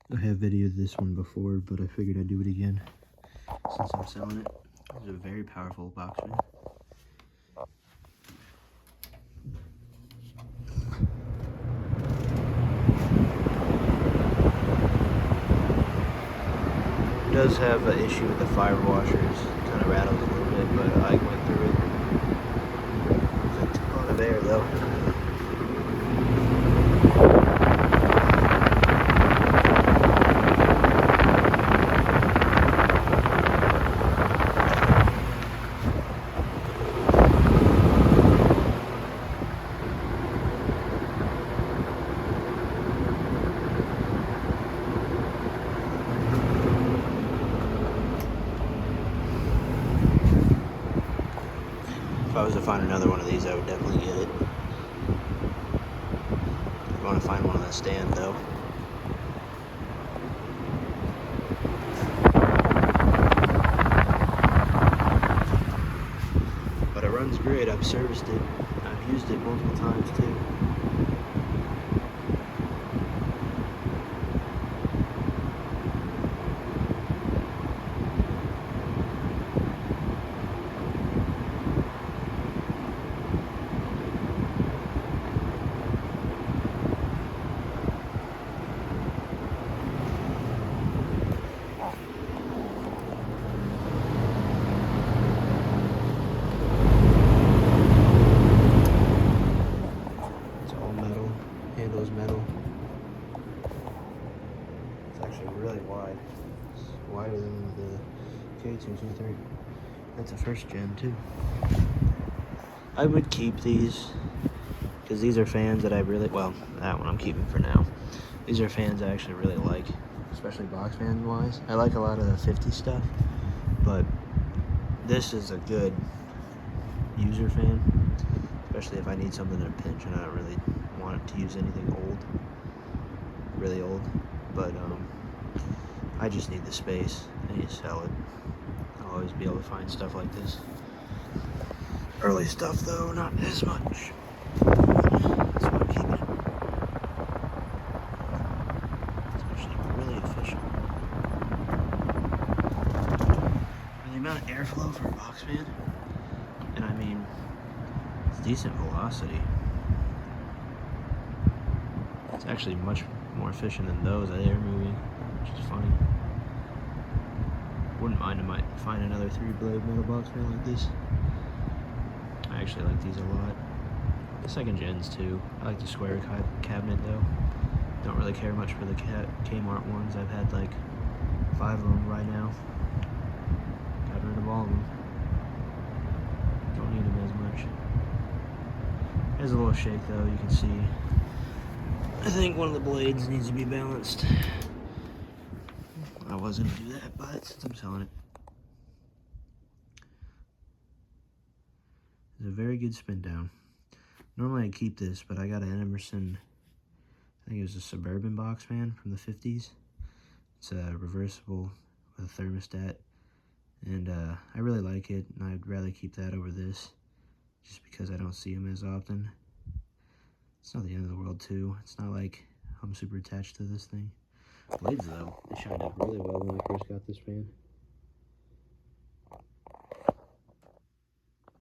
I have videoed this one before, but I figured I'd do it again since I'm selling it. It's a very powerful box fan. It does have an issue with the fire washers. It kind of rattles a little bit, but I went through it. It's a ton of air though. If I was to find another one of these, I would definitely get it. I want to find one on the stand though. But it runs great. I've serviced it. I've used it multiple times too. Handles metal. It's actually really wide. It's wider than the K223. That's a first gen too. I would keep these because these are fans that I really, well, that one I'm keeping for now. These are fans I actually really like, especially box fan wise. I like a lot of the 50 stuff, but this is a good user fan, especially if I need something in a pinch and I don't really want to use anything old, really old, but I just need the space. I need to sell it. I'll always be able to find stuff like this. Early stuff though, not as much. That's why I'm keeping it. It's actually really efficient. And the amount of airflow for a box fan, and I mean, it's decent velocity. It's actually much more efficient than those that air moving, which is funny. Wouldn't mind, I might find another 3-blade metal box fan like this. I actually like these a lot. The second gens too. I like the square cabinet though. Don't really care much for the Kmart ones. I've had like 5 of them right now. Got rid of all of them. Don't need them as much. There's a little shake though, you can see. I think one of the blades needs to be balanced. I was gonna do that, but since I'm selling it. It's a very good spin down. Normally I keep this, but I got an Emerson, I think it was a Suburban box fan from the 50s. It's reversible with a thermostat, and I really like it, and I'd rather keep that over this, just because I don't see them as often. It's not the end of the world too. It's not like I'm super attached to this thing. Blades though, they shined up really well when I first got this fan.